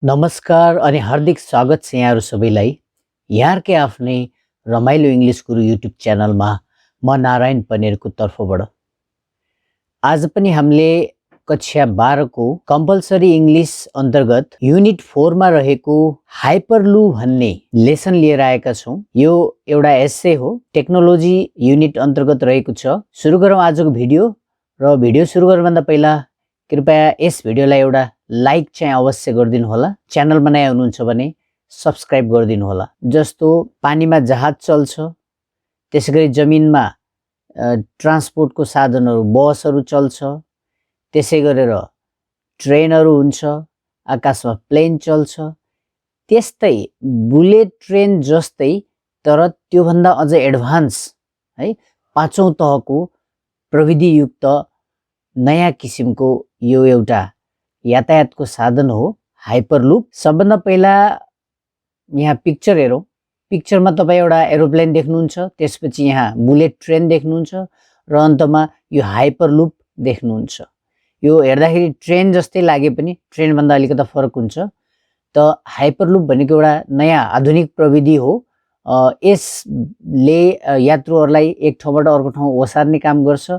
नमस्कार अनि हार्दिक स्वागत छ यहाँहरु सबैलाई। यहाँकै आफ्नै रमाइलो इंग्लिश गुरु युट्युब च्यानलमा म नारायण पनेरको तर्फबाट आज पनि हामीले कक्षा 12 को कम्पलसरी इंग्लिश अन्तर्गत युनिट 4 मा रहेको हाइपरलू भन्ने लेसन लिएर आएका छौं। यो एउटा एस्से हो, टेक्नोलोजी युनिट अन्तर्गत रहेको छ। सुरु गरौँ आजको भिडियो। र भिडियो सुरु गर्नुभन्दा पहिला कृपया यस भिडियोलाई एउटा लाइक चाहिँ अवश्य गरिदिनु होला। च्यानलमा नयाँ हुनुहुन्छ भने सब्स्क्राइब गरिदिनु होला। जस्तो पानीमा जहाज चल्छ, त्यसैगरी जमिनमा ट्रान्सपोर्टको साधनहरू बसहरू चल्छ, त्यसै गरेर ट्रेनहरू हुन्छ, आकाशमा प्लेन चल्छ, त्यस्तै बुलेट ट्रेन जस्तै तर त्यो भन्दा अझ एडभान्स है पाँचौं तहको प्रविधियुक्त नयाँ किसिमको यो एउटा यातायातको साधन हो हाइपरलूप। सबभन्दा पहिला यहाँ पिक्चर हेरौं। पिक्चरमा तपाई एउटा एरोप्लेन देख्नुहुन्छ, त्यसपछि यहाँ बुलेट ट्रेन देख्नुहुन्छ र अन्तमा यो हाइपरलूप देख्नुहुन्छ। यो हेर्दाखेरि ट्रेन जस्तै लागे पनि ट्रेन भन्दा अलिकति फरक हुन्छ। त हाइपरलूप भनेको एउटा नयाँ आधुनिक प्रविधि हो। यसले यात्रुहरूलाई एक ठाउँबाट अर्को ठाउँ ओसार्ने काम गर्छ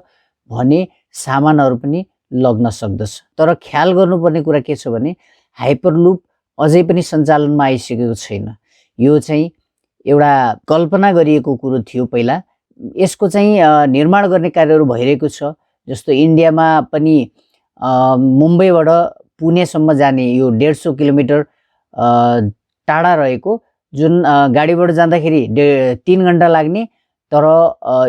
भने सामानहरू पनि लग्न सक्दछ। तर ख्याल गर्नुपर्ने कुरा के छ भने हाइपरलूप अझै पनि सञ्चालनमा आइसकेको छैन। यो चाहिँ एउटा कल्पना गरिएको कुरो थियो पहिला। यसको चाहिँ निर्माण गर्ने कार्यहरू भइरहेको छ। जस्तो इन्डियामा पनि मुम्बईबाट पुणेसम्म जाने यो 150 किलोमिटर टाढा रहेको जुन गाडीबाट जाँदाखेरि 3 घण्टा लाग्ने, तर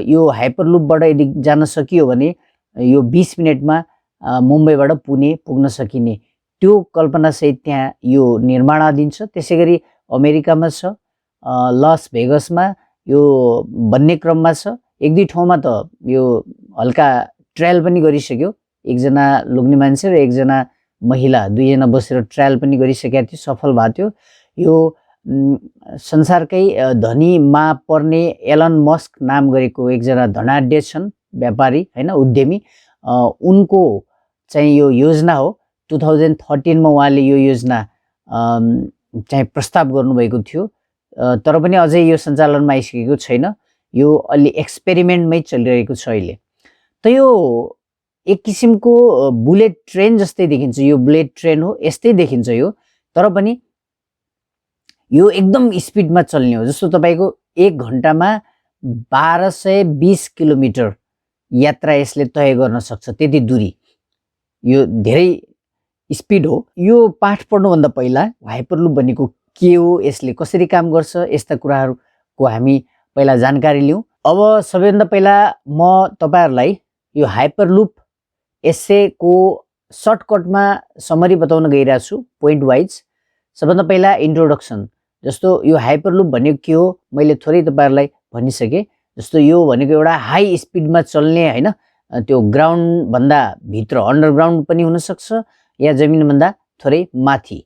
यो हाइपरलूपबाट यदि जान सकियो भने यो 20 मिनेटमा मुम्बईबाट पुणे पुग्न सकिने त्यो कल्पनासहित त्यहाँ यो निर्माणाधीन छ। त्यसैगरी अमेरिकामा छ, लस भेगसमा यो बन्ने क्रममा छ। एक दुई ठाउँमा त यो हल्का ट्रायल पनि गरिसक्यो। एकजना लोग्ने मान्छे र एकजना महिला दुईजना बसेर ट्रायल पनि गरिसकेका थियो, सफल भएको थियो। यो संसारकै धनीमा पर्ने एलन मस्क नाम गरेको एकजना धनाढ्य छन् व्यापारी हैन, उद्यमी। उनको चाहिँ यो योजना हो। 2013 मा उहाँले यो योजना चाहिँ प्रस्ताव गर्नुभएको थियो, तर पनि अझै यो सञ्चालनमा आइसकेको छैन। यो अलि एक्सपेरिमेन्टमै चलिरहेको छ अहिले। त यो एक किसिमको बुलेट ट्रेन जस्तै देखिन्छ। यो बुलेट ट्रेन हो, यस्तै देखिन्छ यो, तर पनि यो एकदम स्पिडमा चल्ने हो। जस्तो तपाईको 1 घण्टामा 1220 किलोमिटर यात्रा यसले तय गर्न सक्छ, त्यति दूरी। यो धेरै स्पिड हो। यो पाठ पढ्नुभन्दा पहिला हाइपरलूप भनेको के हो, यसले कसरी काम गर्छ, यस्ता कुराहरुको हामी पहिला जानकारी लियौं। अब सबैभन्दा पहिला म तपाईहरुलाई यो हाइपरलूप एस्सेको सर्टकटमा समरी बताउन गइरहेको छु, पोइन्ट वाइज। सबभन्दा पहिला इन्ट्रोडक्सन। जस्तो यो हाइपरलूप भनेको के हो मैले थोरै तपाईहरुलाई भनिसके। जस्तो यो भनेको एउटा हाई स्पिडमा चल्ने हैन, त्यो ग्राउन्ड भन्दा भित्र अन्डरग्राउन्ड पनि हुन सक्छ या जमिन भन्दा थोरै माथि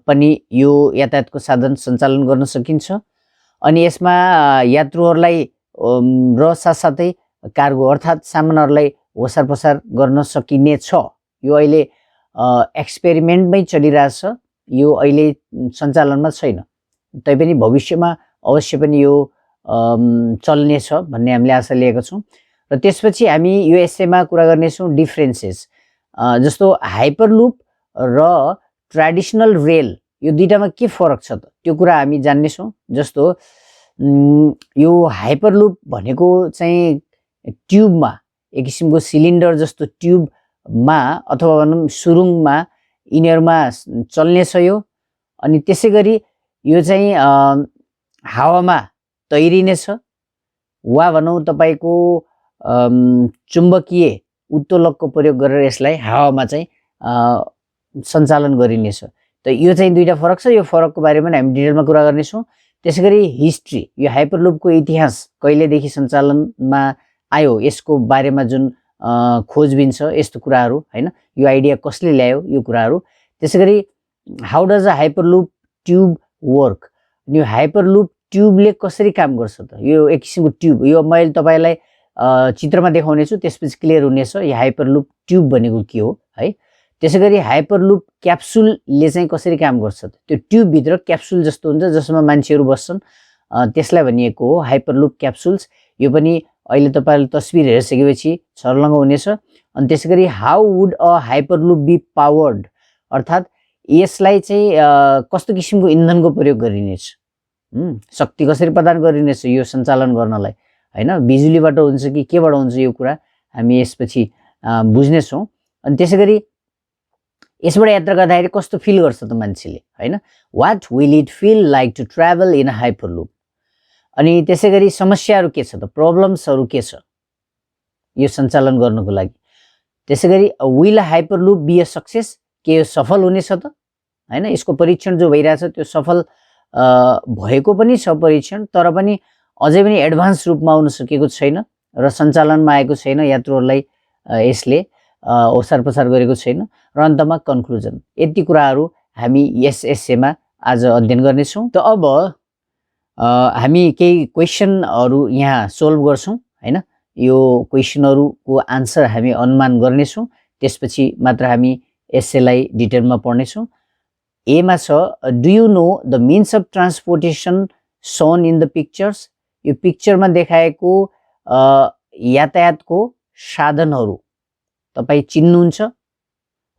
पनि यो यातायातको साधन सञ्चालन गर्न सकिन्छ। अनि यसमा यात्रुहरूलाई र साथसाथै कार्गो अर्थात् सामानहरूलाई ओसार पसार गर्न सकिने छ। यो अहिले एक्सपेरिमेन्टमै चलिरहेछ। यो अहिले सञ्चालनमा छैन, तैपनि भविष्यमा अवश्य पनि यो चल्ने छ भन्ने हामीले आशा लिएका छौं। र त्यसपछि हामी यो एस्सेमा कुरा गर्नेछौं डिफरेन्सेस। जस्तो हाइपरलूप र ट्रेडिसनल रेल यो दुईटामा के फरक छ त त्यो कुरा हामी जान्नेछौं। जस्तो यो हाइपरलूप भनेको चाहिँ ट्युबमा, एक किसिमको सिलिन्डर जस्तो ट्युबमा अथवा भनौं सुरुङमा यिनीहरुमा चल्ने छ यो। अनि त्यसैगरी यो चाहिँ हावामा तैरिने छ, वा भनौं तपाईको चुम्बकीय उत्तोलकको प्रयोग गरेर यसलाई हावामा चाहिँ सञ्चालन गरिनेछ। त यो चाहिँ दुईटा फरक छ। यो फरकको बारेमा हामी डिटेलमा कुरा गर्नेछौं। त्यसैगरी हिस्ट्री, यो हाइपरलूपको इतिहास कहिलेदेखि सञ्चालनमा आयो, यसको बारेमा जुन खोजबिन छ, यस्तो कुराहरु हैन, यो आइडिया कसले ल्यायो, यो कुराहरु। त्यसैगरी how does a hyperloop tube work, यो हाइपरलूप ट्युबले कसरी काम गर्छ त। यो एक किसिमको ट्युब, यो मैले तपाईलाई चित्रमा देखाउने छु, त्यसपछि क्लियर हुनेछ यो हाइपरलूप ट्युब भनेको के हो है। त्यसैगरी हाइपरलुप क्याप्सुलले चाहिँ कसरी काम गर्छ त? त्यो ट्युब भित्र क्याप्सुल जस्तो हुन्छ जसमा मान्छेहरू बस्छन्, त्यसलाई भनिएको हो हाइपरलुप क्याप्सुल्स। यो पनि अहिले तपाईहरुले तस्बिर हेरिसकेपछि छर्लङ्ग हुनेछ। अनि त्यसैगरी how would a hyperloop be powered, अर्थात् यसलाई चाहिँ कस्तो किसिमको इन्धनको प्रयोग गरिनेछ, शक्ति कसरी प्रदान गरिनेछ यो सञ्चालन गर्नलाई, हैन? बिजुलीबाट हुन्छ कि केबाट हुन्छ यो कुरा हामी यसपछि बुझ्ने छौं। अनि त्यसैगरी यसबाट यात्रा गर्दाखेरि कस्तो फिल गर्छ त मान्छेले, हैन? What will it feel like to travel in a hyperloop. अनि त्यसैगरी समस्याहरू के छ त, प्रब्लम्सहरू के छ यो सञ्चालन गर्नको लागि। त्यसैगरी विल हाइपरलुप बी अ सक्सेस, के यो सफल हुनेछ त, हैन? यसको परीक्षण जो भइरहेछ त्यो सफल भएको पनि छ परीक्षण, तर पनि अझै पनि एडभान्स रूपमा आउन सकेको छैन र सञ्चालनमा आएको छैन, यात्रुहरूलाई यसले ओसार पसार गरेको छैन। र अन्तमा कन्क्लुजन, यति कुराहरू हामी यस एसेमा आज अध्ययन गर्नेछौँ। त अब हामी केही क्वेसनहरू यहाँ सोल्भ गर्छौँ, हैन? यो क्वेसनहरूको आन्सर हामी अनुमान गर्नेछौँ, त्यसपछि मात्र हामी एसेलाई डिटेलमा पढ्नेछौँ। एमा छ, do you know the means of transportation shown in the pictures. यो पिक्चरमा देखाएको यातायातको साधनहरू तपाई चिन्नुहुन्छ?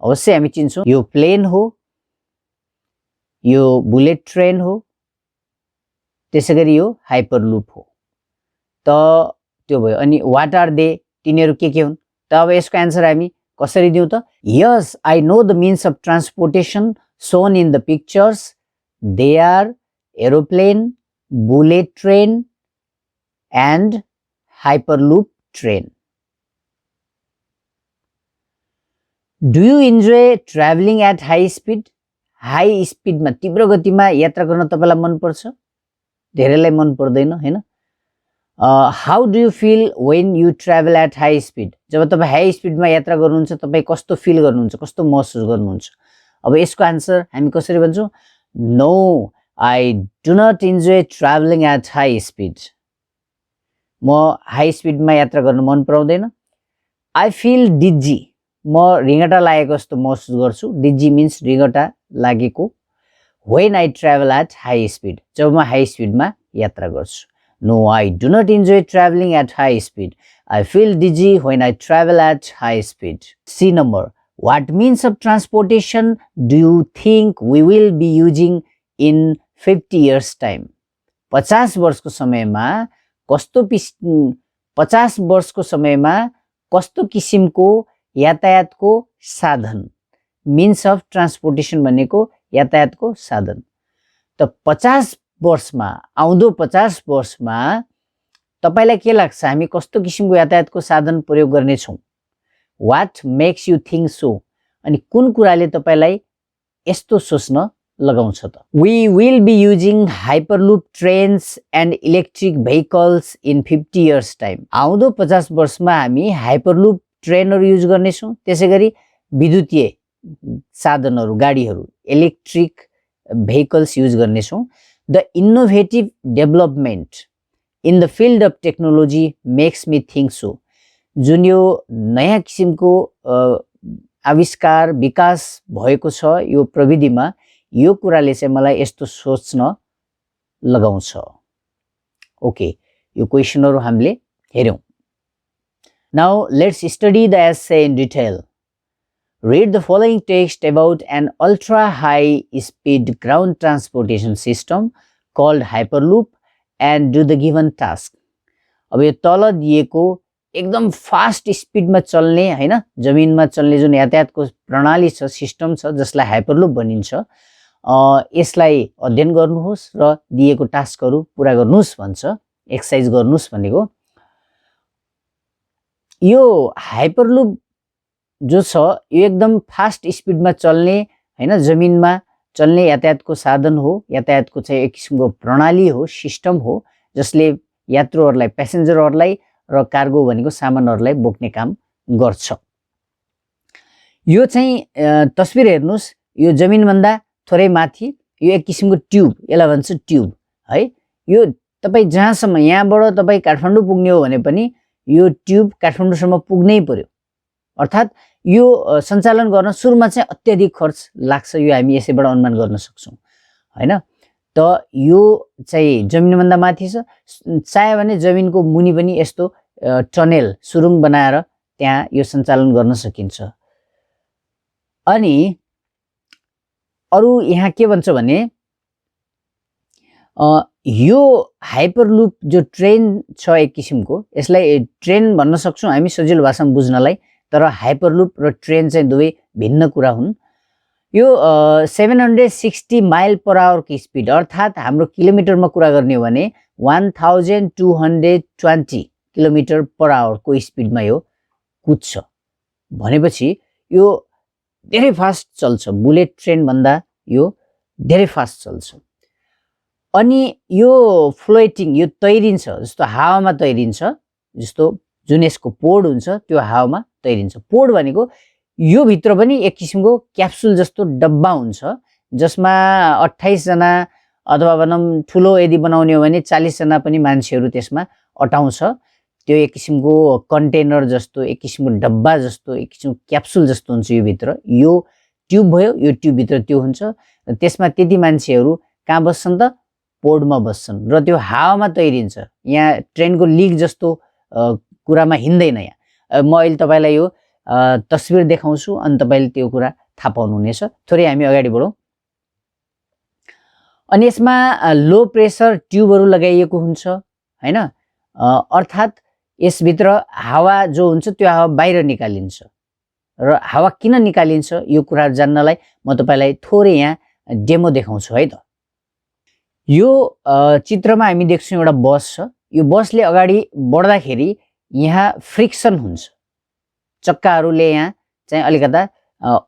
अवश्य हामी चिन्छौँ। यो प्लेन हो, यो बुलेट ट्रेन हो, त्यसैगरी यो हाइपरलुप हो। त त्यो भयो। अनि व्हाट आर दे, तिनीहरू के हुन् त? अब यसको आन्सर हामी कसरी दिउँ त? Yes, I know the means of transportation shown in the pictures. They are aeroplane, bullet train and hyperloop train. Do you enjoy traveling at high speed? High speed मा, तीव्र गतिमा यात्रा गर्न तपाईलाई मन पर्छ? धेरैलाई मन पर्दैन, हैन? How do you feel when you travel at high speed? जब तपाई हाई स्पिडमा यात्रा गर्नुहुन्छ तपाई कस्तो फिल गर्नुहुन्छ, कस्तो महसुस गर्नुहुन्छ? अब यसको आन्सर हामी कसरी भन्छौँ? No, I do not enjoy travelling at high speed. म हाई स्पिडमा यात्रा गर्न मन पराउँदैन। आई फिल डिजी, म रिङ्गटा लागेको जस्तो महसुस गर्छु। डिजी मिन्स रिङ्गटा लागेको। When I travel at high speed, जब म हाई स्पिडमा यात्रा गर्छु। No, I do not enjoy travelling at high speed. I feel dizzy when I travel at high speed. C number, what means of transportation do you think we will be using in 50 years time? 50 वर्षको समयमा कस्तो 50 वर्षको समयमा कस्तो किसिमको यातायातको साधन, means of transportation भनेको यातायातको साधन। त 50 वर्षमा, आउँदो 50 वर्षमा तपाईलाई के लाग्छ हामी कस्तो किसिमको यातायातको साधन प्रयोग गर्ने छौं? What makes you think so? अनि कुन कुराले तपाईलाई यस्तो सोच्न लगाउँछ त? We will be using hyperloop trains and electric vehicles in 50 years time. आउँदो 50 वर्षमा हामी हाइपरलुप ट्रेनहरु युज गर्नेछौँ, त्यसैगरी विद्युतीय साधनहरु, गाडीहरु, इलेक्ट्रिक vehicles युज गर्नेछौँ। The innovative development in the field of technology makes me think so. जुन यो नयाँ किसिमको आविष्कार विकास भएको छ यो प्रविधिमा, यो कुराले चाहिँ मलाई यस्तो सोच्न लगाउँछ। ओके, यो क्वेशनहरु हामीले हेर्यौं। Now let's study the essay in detail. Read the following text about an ultra high speed ground transportation system called Hyperloop and do the given task. अब यो तल दिएको एकदम फास्ट स्पिडमा चल्ने, हैन, जमिनमा चल्ने जुन यातायातको प्रणाली छ, सिस्टम छ, जसलाई हाइपरलुप भनिन्छ, यसलाई अध्ययन गर्नुहोस् र दिएको टास्कहरु पूरा गर्नुहोस् भन्छ, एक्सरसाइज गर्नुहोस् भनेको। यो हाइपरलुप जो छ यो एकदम फास्ट स्पिडमा चल्ने, हैन, जमिनमा चल्ने यातायातको साधन हो, यातायातको चाहिँ एक किसिमको प्रणाली हो, सिस्टम हो, जसले यात्रुहरुलाई, प्यासेन्जरहरुलाई र कार्गो भनेको सामानहरुलाई बोक्ने काम गर्छ। यो चाहिँ तस्बिर हेर्नुस्, यो जमिन भन्दा थोरै माथि यो एक किसिमको ट्युब, यसलाई भन्छ ट्युब, है। यो तपाई जहाँसम्म, यहाँबाट तपाई काठमाडौँ पुग्ने हो भने पनि यो ट्युब काठमाडौँसम्म पुग्नै पर्यो। अर्थात् यो सञ्चालन गर्न सुरुमा चाहिँ अत्याधिक खर्च लाग्छ, यो हामी यसैबाट अनुमान गर्न सक्छौँ हैन। त यो चाहिँ जमिनभन्दा माथि छ, चाह्यो भने जमिनको मुनि पनि यस्तो टनेल सुरुङ बनाएर त्यहाँ यो सञ्चालन गर्न सकिन्छ। अनि अरु यहाँ के भन्छ भने यो हाइपरलुप जो ट्रेन छ एक किसिमको, यसलाई ट्रेन भन्न सक्छौँ हामी सजिलो भाषामा बुझ्नलाई, तर हाइपरलुप र ट्रेन चाहिँ दुवै भिन्न कुरा हुन्। यो 760 माइल पर आवर को स्पिड अर्थात् हाम्रो किलोमिटरमा कुरा गर्ने हो भने 1220 किलोमिटर पर आवर को स्पिडमा यो कुद्छ भनेपछि यो धेरै फास्ट चल्छ, बुलेट ट्रेन भन्दा यो धेरै फास्ट चल्छ। अनि यो फ्लोटिङ, यो तैरिन्छ, जस्तो हावामा तैरिन्छ, जस्तो जुन यसको पोड हुन्छ त्यो हावामा तैरिन्छ। पोड भनेको यो भित्र पनि एक किसिमको क्याप्सुल जस्तो डब्बा हुन्छ जसमा 28 जना अथवा भनौँ ठुलो यदि बनाउने हो भने 40 जना पनि मान्छेहरू त्यसमा अटाउँछ। त्यो एक किसिमको कन्टेनर जस्तो, एक किसिमको डब्बा जस्तो, एक किसिमको क्याप्सुल जस्तो हुन्छ यो भित्र। यो ट्युब भयो, यो ट्युब भित्र त्यो हुन्छ, त्यसमा त्यति मान्छेहरू कहाँ बस्छन् त, पोडमा बस्छन् र त्यो हावामा तैरिन्छ। यहाँ ट्रेनको लिग जस्तो कुरामा हिँड्दैन। यहाँ म अहिले तपाईलाई यो तस्बिर देखाउँछु अनि तपाईले त्यो कुरा थाहा पाउनुहुनेछ। थोरै हामी अगाडि बढौँ। अनि यसमा लो प्रेसर ट्युबहरू लगाइएको हुन्छ हैन, अर्थात् यसभित्र हावा जो हुन्छ त्यो हावा बाहिर निकालिन्छ। र हावा किन निकालिन्छ यो कुरा जान्नलाई म तपाईलाई थोरै यहाँ डेमो देखाउँछु है त। यो चित्रमा हामी देख्छौँ एउटा बस छ। यो बसले अगाडि बढ्दाखेरि यहाँ फ्रिक्सन हुन्छ, चक्काहरूले यहाँ चाहिँ अलिकता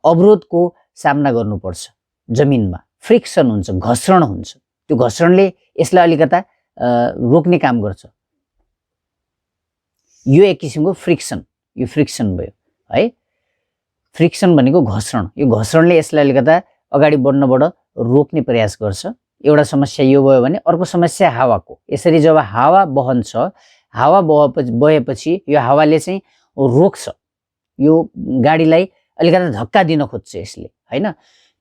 अवरोधको सामना गर्नुपर्छ, जमिनमा फ्रिक्सन हुन्छ, घर्षण हुन्छ। त्यो घर्षणले यसलाई अलिकता रोक्ने काम गर्छ। यो एक किसिमको फ्रिक्सन, यो फ्रिक्सन भयो है। फ्रिक्सन भनेको घर्षण, यो घर्षणले यसलाई अलिकता अगाडि बढ्नबाट रोक्ने प्रयास गर्छ। एउटा समस्या यो भयो भने अर्को समस्या हावाको। यसरी जब हावा बहन्छ, हावा बहेपछि यो हावाले चाहिँ रोक्छ, यो गाडीलाई अलिकता धक्का दिन खोज्छ यसले हैन।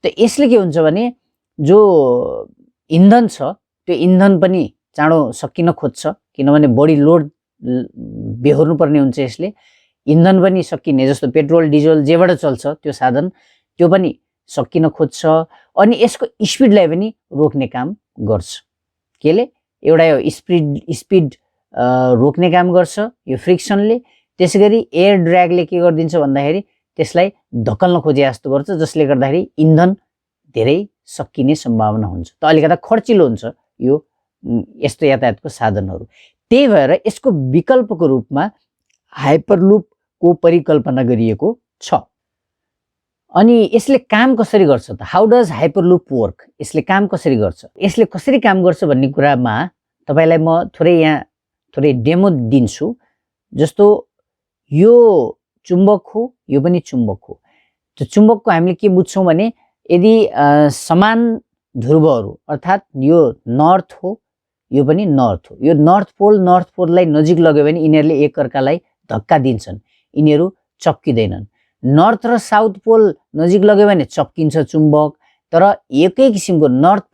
त यसले के हुन्छ भने जो इन्धन छ त्यो इन्धन पनि चाँडो सकिन खोज्छ, किनभने बढी लोड बेहोर्नु पर्ने हुन्छ यसले। इन्धन पनि सकिने, जस्तो पेट्रोल डिजल जेबाट चल्छ त्यो साधन त्यो पनि सकिन खोज्छ। अनि यसको स्पिडलाई पनि रोक्ने काम गर्छ। केले? एउटा यो स्पिड रोक्ने काम गर्छ यो फ्रिक्सनले। त्यसैगरी एयर ड्र्यागले के गरिदिन्छ भन्दाखेरि त्यसलाई धकल्न खोजे जस्तो गर्छ, जसले गर्दाखेरि इन्धन धेरै सकिने सम्भावना हुन्छ। त अलिकता खर्चिलो हुन्छ यो यस्तो यातायातको साधनहरू। त्यही भएर यसको विकल्पको रूपमा हाइपरलुपको परिकल्पना गरिएको छ। अनि यसले काम कसरी गर्छ त? How does hyperloop work? यसले काम कसरी गर्छ? यसले कसरी काम गर्छ भन्ने कुरामा तपाईलाई म थोरै डेमो दिन्छु। जस्तो यो चुम्बक हो, यो पनि चुम्बक हो। त्यो चुम्बकको हामीले के बुझ्छौँ भने यदि समान ध्रुवहरू अर्थात् यो नर्थ हो, यो पनि नर्थ हो, यो नर्थ पोललाई नजिक लग्यो भने यिनीहरूले एकअर्कालाई धक्का दिन्छन्, यिनीहरू चप्किँदैनन्। नर्थ र साउथ पोल नजिक लग्यो भने चप्किन्छ चुम्बक। तर एकै किसिमको नर्थ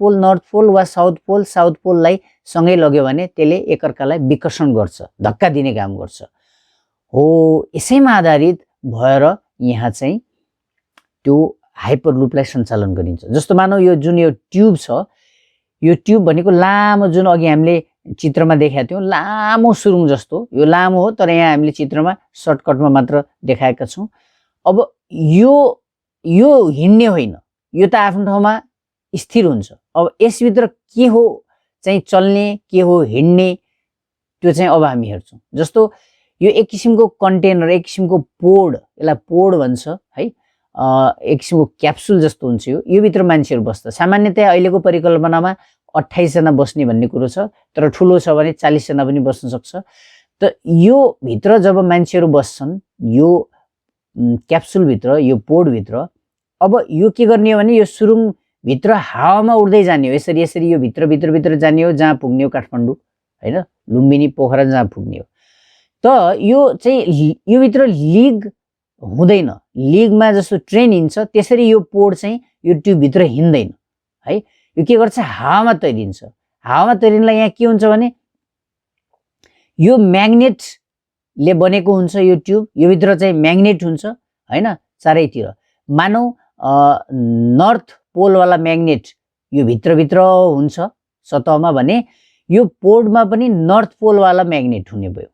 पोल वा साउथ पोललाई सँगै लग्यो भने त्यसले एकअर्कालाई विकर्षण गर्छ, धक्का दिने काम गर्छ हो। यसैमा आधारित भएर यहाँ चाहिँ त्यो हाइपरलुपलाई सञ्चालन गरिन्छ। जस्तो मानौ यो जुन यो ट्युब छ, यो ट्युब भनेको लामो, जुन अघि हामीले चित्रमा देखाएको थियौँ लामो सुरुङ जस्तो, यो लामो हो तर यहाँ हामीले चित्रमा सर्टकटमा मात्र देखाएका छौँ। अब यो हिँड्ने होइन, यो त आफ्नो ठाउँमा स्थिर हुन्छ। अब यसभित्र के हो चाहिँ चल्ने, के हो हिँड्ने, त्यो चाहिँ अब हामी हेर्छौँ। जस्तो यो एक किसिमको कन्टेनर, एक किसिमको पोड, यसलाई पोड भन्छ है, एक किसिमको क्याप्सुल जस्तो हुन्छ। यो भित्र मान्छेहरू बस्छ। सामान्यतया अहिलेको परिकल्पनामा 28 जना बस्ने भन्ने कुरो छ, तर ठुलो छ भने 40 जना पनि बस्न सक्छ। त यो भित्र जब मान्छेहरू बस्छन् यो क्याप्सुलभित्र, यो पोडभित्र, अब यो के गर्ने हो भने यो सुरुङ भित्र हावामा उड्दै जाने हो। यसरी यो भित्र जाने हो, जहाँ पुग्ने हो काठमाडौँ हैन, लुम्बिनी पोखरा जहाँ पुग्ने हो। त यो चाहिँ यो भित्र लिग हुँदैन, लिगमा जस्तो ट्रेन हिँड्छ त्यसरी यो पोड चाहिँ यो ट्युबभित्र हिँड्दैन है। यो के गर्छ, हावामा तैरिन्छ। हावामा तैरिनलाई यहाँ के हुन्छ भने यो म्याग्नेटले बनेको हुन्छ यो ट्युब, यो भित्र चाहिँ म्याग्नेट हुन्छ हैन चारैतिर। मानौ नर्थ पोलवाला म्याग्नेट यो भित्रभित्र हुन्छ सतहमा भने यो पोडमा पनि नर्थ पोलवाला म्याग्नेट हुने भयो।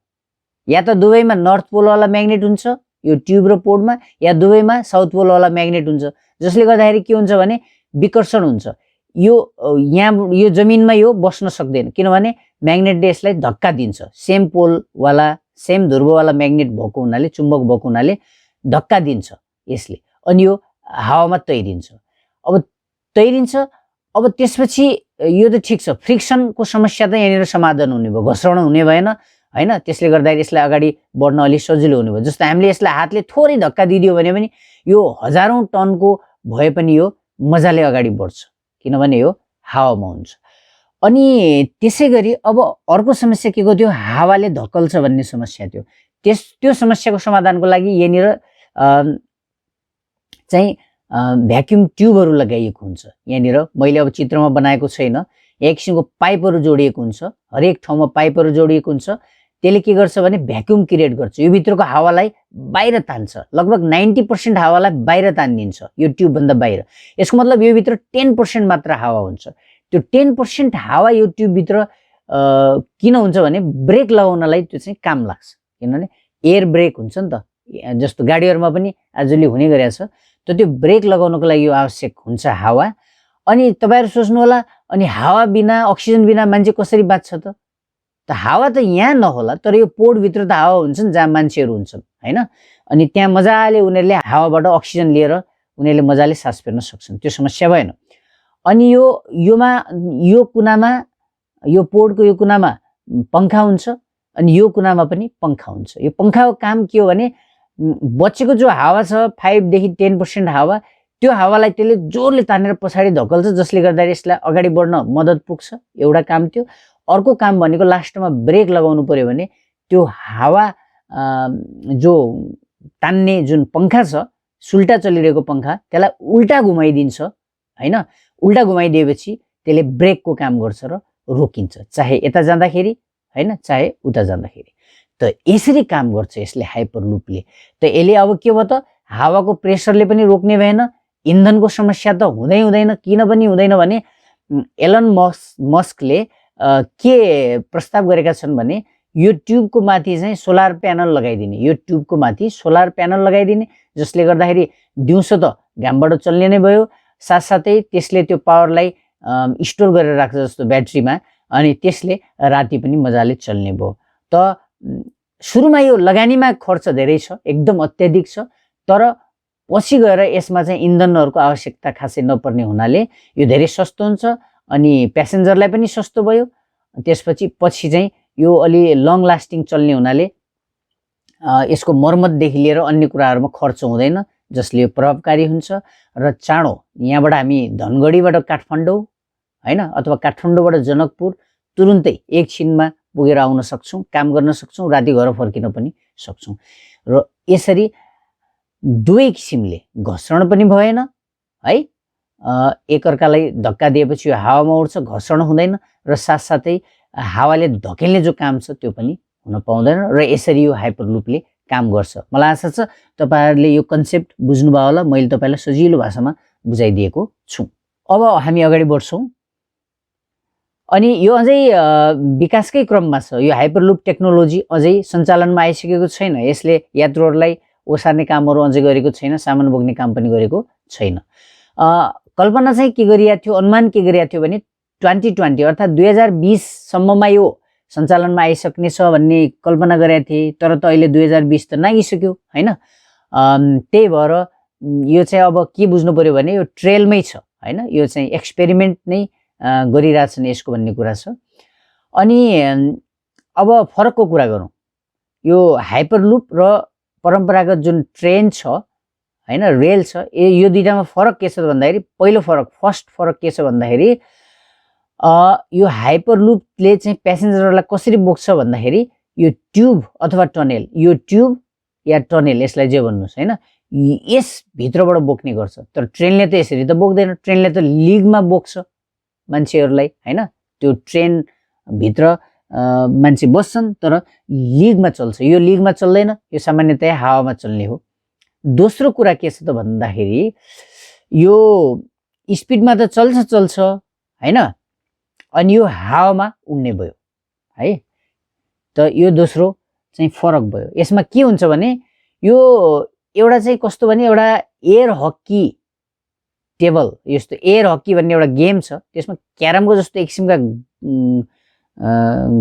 या त दुवैमा नर्थ पोलवाला म्याग्नेट हुन्छ यो ट्युब र पोडमा, या दुवैमा साउथ पोलवाला म्याग्नेट हुन्छ, जसले गर्दाखेरि के हुन्छ भने विकर्षण हुन्छ। यो यहाँ यो जमिनमा यो बस्न सक्दैन किनभने म्याग्नेटले यसलाई धक्का दिन्छ। सेम पोलवाला सेम ध्रुववाला म्याग्नेट भएको हुनाले, चुम्बक भएको हुनाले धक्का दिन्छ यसले, अनि यो हावामा तैरिन्छ। अब तैरिन्छ, अब त्यसपछि यो त ठिक छ, फ्रिक्सनको समस्या त यहाँनिर समाधान हुने भयो, घर्षण हुने भएन हैन। त्यसले गर्दाखेरि यसलाई अगाडि बढ्न अलि सजिलो हुने भयो। जस्तो हामीले यसलाई हातले थोरै धक्का दिदियो भने पनि यो हजारौं टनको भए पनि यो मजाले अगाडि बढ्छ किनभने यो हावामा हुन्छ। अनि त्यसै गरी अब अर्को समस्या के को थियो, हावाले धक्कल्छ भन्ने समस्या थियो। त्यो समस्याको समाधानको लागि यहाँनिर चाहिँ भ्याक्युम ट्युबहरू लगाइएको हुन्छ। यहाँनिर मैले अब चित्रमा बनाएको छैन, एक किसिमको पाइपहरू जोडिएको हुन्छ, हरेक ठाउँमा पाइपहरू जोडिएको हुन्छ। त्यसले के गर्छ भने भ्याक्युम क्रिएट गर्छ, यो भित्रको हावालाई बाहिर तान्छ। लगभग 90% हावालाई बाहिर तानिदिन्छ यो ट्युबभन्दा बाहिर। यसको मतलब यो भित्र 10% मात्र हावा हुन्छ। त्यो 10% हावा यो ट्युबभित्र किन हुन्छ भने ब्रेक लगाउनलाई त्यो चाहिँ काम लाग्छ, किनभने एयर ब्रेक हुन्छ नि त, जस्तो गाडीहरूमा पनि आजले हुने गरेछ। त त्यो ब्रेक लगाउनको लागि यो आवश्यक हुन्छ हावा। अनि तपाईहरु सोच्नु होला, अनि हावा बिना अक्सिजन बिना मान्छे कसरी बाँच्छ त? हावा त यहाँ नहोला, तर यो पोड भित्र त हावा हुन्छ नि जहाँ मान्छेहरू हुन्छन् हैन। अनि त्यहाँ मजाले उनीहरूले हावाबाट अक्सिजन लिएर उनीहरूले मजाले सास फेर्न सक्छन्, त्यो समस्या भएन। अनि यो कुनामा, यो पोडको यो कुनामा पंखा हुन्छ, अनि यो कुनामा पनि पंखा हुन्छ। यो पंखाको काम के हो भने बचेको जो हावा छ 5 देखि 10% हावा, त्यो हावालाई त्यसले जोरले तानेर पछाडि धकेल्छ, जसले गर्दा यसलाई अगाडि बढ्न मद्दत पुग्छ। एउटा काम त्यो। अर्को काम भनेको लास्टमा ब्रेक लगाउनु पर्यो भने त्यो हावा जो तान्ने जुन पंखा छ, सुल्टा चलिरहेको पंखा, त्यसलाई उल्टा घुमाइदिन्छ हैन। उल्टा घुमाइदिएपछि त्यसले ब्रेकको काम गर्छ र रोकिन्छ, चाहे यता जाँदाखेरि हैन, चाहे उता जाँदाखेरि। त यसरी काम गर्छ यसले हाइपरलुपले। त यसले अब के भयो त, हावाको प्रेसरले पनि रोक्ने भएन, इन्धनको समस्या त हुँदैन। किन पनि हुँदैन भने एलन मस्कले के प्रस्ताव गरेका छन् भने यो ट्युबको माथि चाहिँ सोलर प्यानल लगाइदिने, यो ट्युबको माथि सोलर प्यानल लगाइदिने, जसले गर्दाखेरि दिउँसो त घामबाट चल्ने नै भयो, साथसाथै त्यसले त्यो पावरलाई स्टोर गरेर राख्छ जस्तो ब्याट्रीमा, अनि त्यसले राति पनि मजाले चल्ने भयो। त सुरुमा यो लगानीमा खर्च धेरै छ, एकदम अत्याधिक छ, तर पछि गएर यसमा चाहिँ इन्धनहरूको आवश्यकता खासै नपर्ने हुनाले यो धेरै सस्तो हुन्छ, अनि प्यासेन्जरलाई पनि सस्तो भयो। त्यसपछि चाहिँ यो अलि लङ लास्टिङ चल्ने हुनाले यसको मर्मतदेखि लिएर अन्य कुराहरुमा खर्च हुँदैन, जसले यो प्रभावकारी हुन्छ र चाँडो यहाँबाट हामी धनगढीबाट काठमाडौँ हैन, अथवा काठमाडौँबाट जनकपुर तुरुन्तै एकछिनमा पुगेर आउन सक्छौं, काम गर्न सक्छौं, राति घर फर्किन पनि सक्छौं। र यसरी दुवै किसिमले घर्षण पनि भएन है, एकअर्कालाई धक्का दिएपछि यो हावामा उड्छ, घर्षण हुँदैन, र साथसाथै हावाले धकेल्ने जो काम छ त्यो पनि हुन पाउँदैन, र यसरी यो हाइपरलुपले काम गर्छ। मलाई आशा छ तपाईहरुले यो कन्सेप्ट बुझ्नुभयो होला, मैले तपाईलाई सजिलो भाषामा बुझाइदिएको छु। अब हामी अगाडि बढ्छौं। अनि यो अझै विकासकै क्रममा छ। यो हाइपरलुप टेक्नोलोजी अझै सञ्चालनमा आइसकेको छैन, यसले यात्रुहरुलाई ओसार्ने कामहरु अझै गरेको छैन, सामान बोक्ने काम पनि गरेको छैन। कल्पना चाहिँ के गरिया थियो, अनुमान के गरिया थियो भने 2020 अर्थात 2020 सम्ममा यो सञ्चालनमा आइसक्ने छ भन्ने कल्पना गरेका थिए, तर त अहिले 2020 त नागिसक्यो हैन। त्यही भएर यो चाहिँ अब के बुझ्नु पर्यो भने यो ट्रेलमै छ हैन, यो चाहिँ एक्सपेरिमेन्ट नै गरिरहेछन् यसको भन्ने कुरा छ। अनि अब फरकको कुरा गरौँ, यो हाइपरलुप र परम्परागत जुन ट्रेन छ हैन, रेल छ, यो दुईटामा फरक के छ भन्दाखेरि, पहिलो फरक, फर्स्ट फरक के छ भन्दाखेरि यो हाइपरलुपले चाहिँ प्यासेन्जरहरूलाई कसरी बोक्छ भन्दाखेरि यो ट्युब अथवा टनेल, यो ट्युब या टनेल, यसलाई जे भन्नुहोस् हैन, यसभित्रबाट बोक्ने गर्छ। तर ट्रेनले त यसरी त बोक्दैन, ट्रेनले त लिगमा बोक्छ मान्छेहरूलाई हैन। त्यो ट्रेनभित्र मान्छे बस्छन् तर लिगमा चल्छ, यो लिगमा चल्दैन, यो सामान्यतया हावामा चल्ने हो। दोस्रो कुरा के छ त भन्दाखेरि यो स्पिडमा त चल्छ हैन, अनि यो हावामा उड्ने भयो है। त यो दोस्रो चाहिँ फरक भयो। यसमा के हुन्छ भने यो एउटा चाहिँ कस्तो भने एउटा एयर हकी टेबल, यस्तो एयर हकी भन्ने एउटा गेम छ, त्यसमा क्यारमको जस्तो एक किसिमका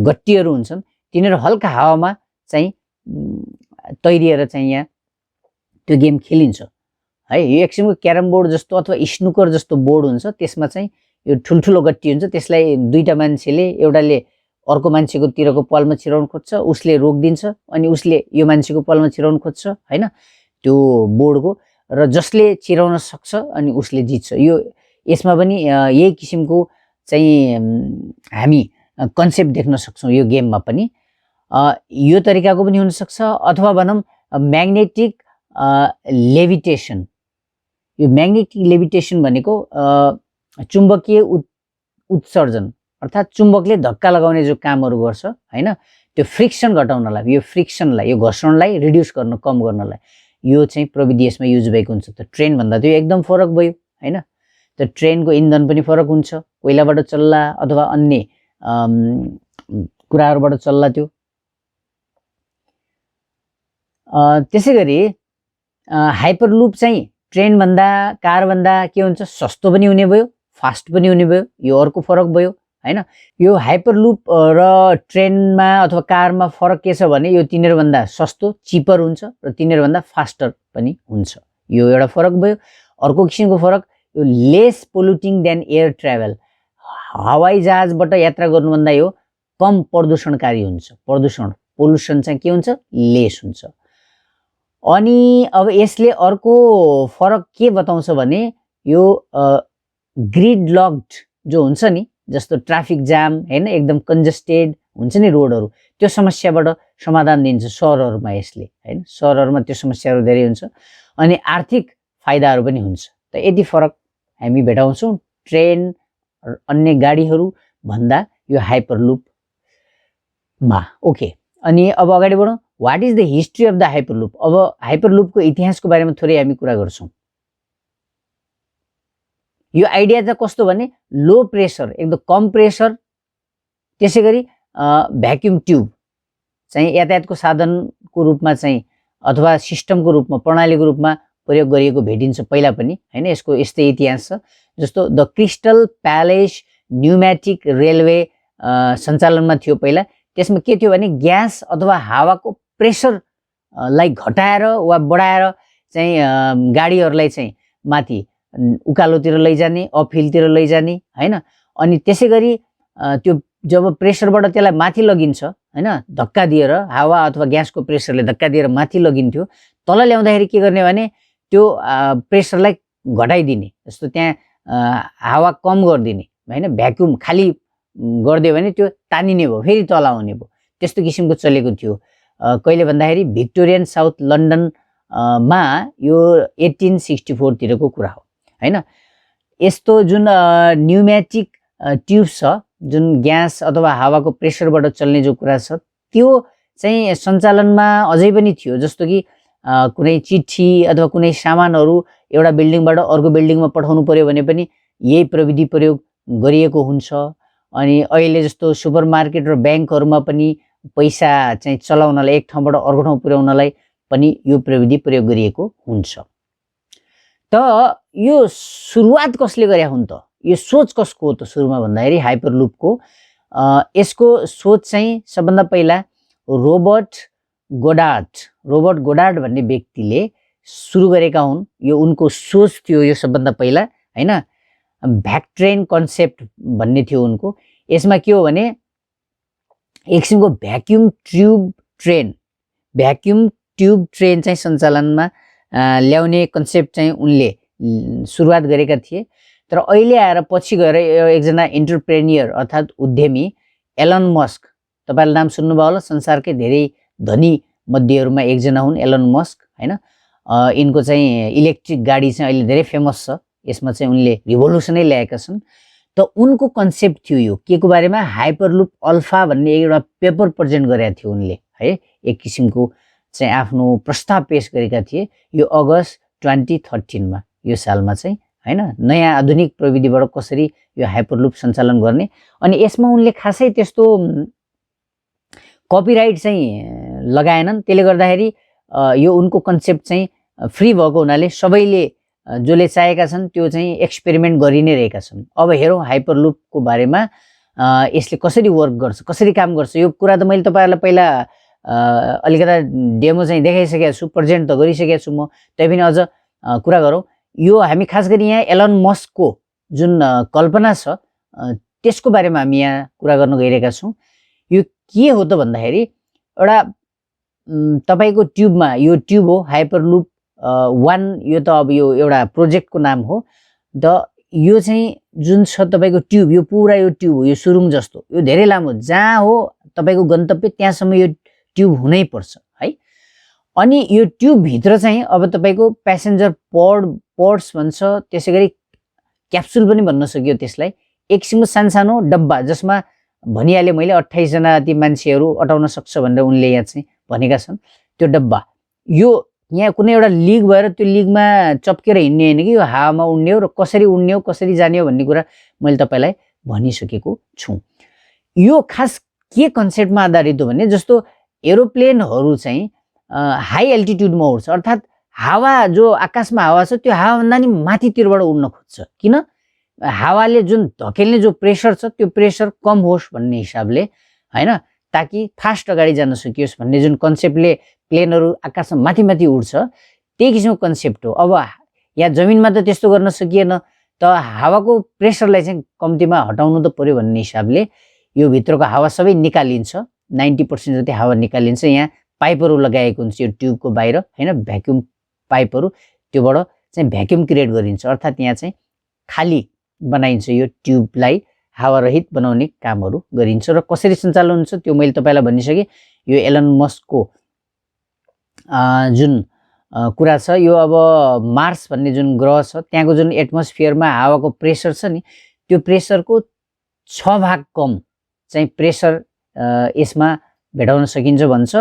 गट्टीहरू हुन्छन्, तिनीहरू हल्का हावामा चाहिँ तैरिएर चाहिँ यहाँ त्यो गेम खेलिन्छ है। यो एक किसिमको क्यारम बोर्ड जस्तो अथवा स्नुकर जस्तो बोर्ड हुन्छ, त्यसमा चाहिँ यो ठुल्ठुलो गट्टी हुन्छ, त्यसलाई दुईटा मान्छेले, एउटाले अर्को मान्छेको तिरको पलमा छिराउन खोज्छ, उसले रोकिदिन्छ, अनि उसले यो मान्छेको पलमा छिराउन खोज्छ हैन त्यो बोर्डको, र जसले छिराउन सक्छ अनि उसले जित्छ। यो यसमा पनि यही किसिमको चाहिँ हामी कन्सेप्ट देख्न सक्छौँ यो गेममा पनि। यो तरिकाको पनि हुनसक्छ, अथवा भनौँ म्याग्नेटिक लेभिटेसन। यो म्याग्नेटिक लेभिटेसन भनेको चुम्बकीय उत्सर्जन, अर्थात् चुम्बकले धक्का लगाउने जो कामहरू गर्छ हैन, त्यो फ्रिक्सन घटाउनलाई, यो फ्रिक्सनलाई, यो घर्षणलाई रिड्युस गर्न, कम गर्नलाई यो चाहिँ प्रविधि यसमा युज भएको हुन्छ। त ट्रेन भन्दा त्यो एकदम फरक भयो हैन। त ट्रेनको इन्धन पनि फरक हुन्छ, कोइलाबाट चल्ला अथवा अन्य कुराहरूबाट चल्ला त्यो। त्यसै गरी हाइपरलुप चाहिँ ट्रेनभन्दा, कारभन्दा के हुन्छ, सस्तो पनि हुने भयो, फास्ट पनि हुने भयो, यो अर्को फरक भयो हैन। यो हाइपरलुप र ट्रेनमा अथवा कारमा फरक के छ भने यो तिनीहरूभन्दा सस्तो, चिपर हुन्छ, र तिनीहरूभन्दा फास्टर पनि हुन्छ, यो एउटा फरक भयो। अर्को किसिमको फरक, यो लेस पोल्युटिङ देन एयर ट्राभल, हवाई जहाजबाट यात्रा गर्नुभन्दा यो कम प्रदूषणकारी हुन्छ, पोल्युसन चाहिँ के हुन्छ, लेस हुन्छ। अनि अब यसले अर्को फरक के बताउँछ भने यो ग्रिड लक्ड जो हुन्छ नि, जस्तो ट्राफिक जाम हैन, एकदम कन्जेस्टेड हुन्छ नि रोडहरू, त्यो समस्याबाट समाधान दिन्छ सहरहरूमा यसले हैन। सहरहरूमा त्यो समस्याहरू धेरै हुन्छ, अनि आर्थिक फाइदाहरू पनि हुन्छ। त यति फरक हामी भेटाउँछौँ ट्रेन अन्य गाडीहरू भन्दा यो हाइपरलुपमा। ओके, अनि अब अगाडि बढौँ। What is the history of the hyperloop? अब हाइपरलुपको इतिहासको बारेमा थोरै हामी कुरा गर्छौँ। यो आइडिया चाहिँ कस्तो भने लो प्रेसर, एकदम कम प्रेसर, त्यसै गरी भ्याक्युम ट्युब चाहिँ यातायातको साधनको रूपमा चाहिँ अथवा सिस्टमको रूपमा, प्रणालीको रूपमा प्रयोग गरिएको भेटिन्छ पहिला पनि हैन। यसको यस्तै इतिहास छ। जस्तो the crystal palace pneumatic railway सञ्चालनमा थियो पहिला। त्यसमा के थियो भने ग्यास अथवा हावाको प्रेसरलाई घटाएर वा बढाएर चाहिँ गाडीहरूलाई चाहिँ माथि उकालोतिर लैजाने, अपहिलतिर लैजाने हैन। अनि त्यसै गरी त्यो जब प्रेसरबाट त्यसलाई माथि लगिन्छ हैन, धक्का दिएर, हावा अथवा ग्यासको प्रेसरले धक्का दिएर माथि लगिन्थ्यो, तल ल्याउँदाखेरि के गर्ने भने त्यो प्रेसरलाई घटाइदिने, जस्तो त्यहाँ हावा कम गरिदिने हैन, भ्याक्युम खाली गरिदियो भने त्यो तानिने भयो, फेरि तल आउने भयो, त्यस्तो किसिमको चलेको थियो। कहिले भन्दाखेरि भिक्टोरियन साउथ लन्डनमा यो 1864 तिरको कुरा हो हैन। यस्तो जुन न्युमेटिक ट्युब्स छ, जुन ग्यास अथवा हावाको प्रेसरबाट चल्ने जो कुरा छ, त्यो चाहिँ सञ्चालनमा अझै पनि थियो। जस्तो कि कुनै चिठी अथवा कुनै सामानहरू एउटा बिल्डिङबाट अर्को बिल्डिङमा पठाउनु पर्यो भने पनि यही प्रविधि प्रयोग गरिएको हुन्छ। अनि अहिले जस्तो सुपरमार्केट र ब्याङ्कहरूमा पनि पैसा चाहिँ चलाउनलाई, एक ठाउँबाट अर्को ठाउँ पुर्याउनलाई पनि यो प्रविधि प्रयोग गरिएको हुन्छ। त यो सुरुवात कसले गरे हुन् त? यो सोच कसको हो त सुरुमा भन्दाखेरि हाइपरलुपको? यसको सोच चाहिँ सबभन्दा पहिला रोबर्ट गोडार्ड भन्ने व्यक्तिले सुरु गरेका हुन्। यो उनको सोच थियो यो सबभन्दा पहिला हैन। भ्याक्ट्रेन कन्सेप्ट भन्ने थियो उनको। यसमा के हो भने एक किसिमको भ्याक्युम ट्युब ट्रेन चाहिँ सञ्चालनमा ल्याउने कन्सेप्ट चाहिँ उनले सुरुवात गरेका थिए। तर अहिले आएर पछि गएर एकजना एन्टरप्रेन्योर अर्थात् उद्यमी एलन मस्क, तपाईँले नाम सुन्नुभयो होला, संसारकै धेरै धनी मध्येहरूमा एकजना हुन् एलन मस्क हैन। यिनको चाहिँ इलेक्ट्रिक गाडी चाहिँ अहिले धेरै फेमस छ, यसमा चाहिँ उनले रिभोल्युसनै ल्याएका छन्। त उनको कन्सेप्ट थियो यो के को बारेमा, हाइपरलुप अल्फा भन्ने एउटा पेपर प्रेजेन्ट गरेका थियो उनले है, एक किसिमको चाहिँ आफ्नो प्रस्ताव पेश गरेका थिए यो अगस्त 2013 मा, यो सालमा चाहिँ हैन, नयाँ आधुनिक प्रविधिबाट कसरी यो हाइपरलुप सञ्चालन गर्ने। अनि यसमा उनले खासै त्यस्तो कपिराइट चाहिँ लगाएनन्, त्यसले गर्दाखेरि यो उनको कन्सेप्ट चाहिँ फ्री भएको हुनाले सबैले जसले चाहेका छन् त्यो चाहिँ एक्सपेरिमेन्ट गरि नै रहेका छन्। अब हेरौँ हाइपरलुपको बारेमा यसले कसरी वर्क गर्छ, कसरी काम गर्छ। यो कुरा त मैले तपाईँहरूलाई पहिला अलिकता डेमो चाहिँ देखाइसकेको छु, प्रेजेन्ट त गरिसकेको छु म, तैपनि अझ कुरा गरौँ। यो हामी खास गरी यहाँ एलन मस्कको जुन कल्पना छ त्यसको बारेमा हामी यहाँ कुरा गर्न गइरहेका छौँ। यो के हो त भन्दाखेरि एउटा तपाईँको ट्युबमा, यो ट्युब हो हाइपरलुप 1, यो त अब यो एउटा प्रोजेक्टको नाम हो। द यो चाहिँ जुन छ तपाईँको ट्युब, यो पुरा यो ट्युब हो, यो सुरुङ जस्तो, यो धेरै लामो, जहाँ हो तपाईँको गन्तव्य त्यहाँसम्म यो ट्युब हुनै पर्छ है। अनि यो ट्युबभित्र चाहिँ अब तपाईँको प्यासेन्जर पोर्ट्स भन्छ, त्यसै गरी क्याप्सुल पनि भन्न सकियो त्यसलाई, एक किसिमको सानसानो डब्बा जसमा भनिहालेँ मैले 28 जना ती मान्छेहरू अटाउन सक्छ भनेर उनले यहाँ चाहिँ भनेका छन्। त्यो डब्बा यो यहाँ कुनै एउटा लिग भएर त्यो लिगमा चप्केर हिँड्ने होइन कि यो हावामा उड्ने हो, र कसरी उड्ने हो कसरी जाने हो भन्ने कुरा मैले तपाईँलाई भनिसकेको छु। यो खास के कन्सेप्टमा आधारित हो भने जस्तो एरोप्लेनहरू चाहिँ हाई एल्टिट्युडमा उड्छ, अर्थात् हावा जो आकाशमा हावा छ त्यो हावाभन्दा नि माथितिरबाट उड्न खोज्छ। किन? हावाले जुन धकेल्ने जो प्रेसर छ त्यो प्रेसर कम होस् भन्ने हिसाबले हैन, ताकि फास्ट अगाडि जान सकियोस् भन्ने जुन कन्सेप्टले प्लेनहरू आकाशमा माथि माथि उड्छ त्यही किसिमको कन्सेप्ट हो। अब यहाँ जमिनमा त त्यस्तो गर्न सकिएन, त हावाको प्रेसरलाई चाहिँ कम्तीमा हटाउनु त पर्यो भन्ने हिसाबले यो भित्रको हावा सबै निकालिन्छ, 90% जति हावा निकालिन्छ। यहाँ पाइपहरू लगाएको हुन्छ यो ट्युबको बाहिर हैन, भ्याक्युम पाइपहरू, त्योबाट चाहिँ भ्याक्युम क्रिएट गरिन्छ, अर्थात् यहाँ चाहिँ खाली बनाइन्छ, यो ट्युबलाई हावारहित बनाउने कामहरू गरिन्छ। र कसरी सञ्चालन हुन्छ त्यो मैले तपाईँलाई भनिसकेँ। यो एलन मस्कको जुन कुरा छ, यो अब मार्स भन्ने जुन ग्रह छ त्यहाँको जुन एटमोस्फियरमा हावाको प्रेसर छ नि त्यो प्रेसरको 6 भाग कम चाहिँ प्रेसर यसमा भेटाउन सकिन्छ भन्छ।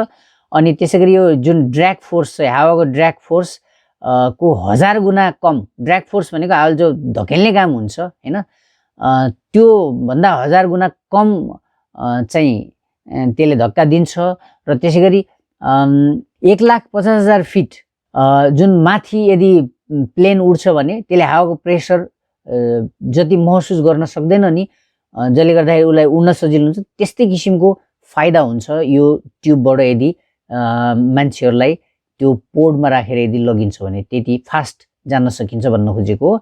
अनि त्यसै गरी यो जुन ड्र्याग फोर्स छ, हावाको ड्र्याग फोर्स को 1000 गुणा कम, ड्र्याग फोर्स भनेको हावा जो धकेल्ने काम हुन्छ हैन, त्यो भन्दा 1000 गुणा कम चाहिँ त्यसले धक्का दिन्छ। र त्यसै गरी 1,50,000 फिट जुन माथि यदि प्लेन उड्छ भने त्यसले हावाको प्रेसर जति महसुस गर्न सक्दैन नि, जसले गर्दाखेरि उसलाई उड्न सजिलो हुन्छ। त्यस्तै किसिमको फाइदा हुन्छ यो ट्युबबाट यदि मान्छेहरूलाई त्यो पोर्टमा राखेर यदि लगिन्छ भने त्यति फास्ट जान सकिन्छ भन्न खोजेको हो।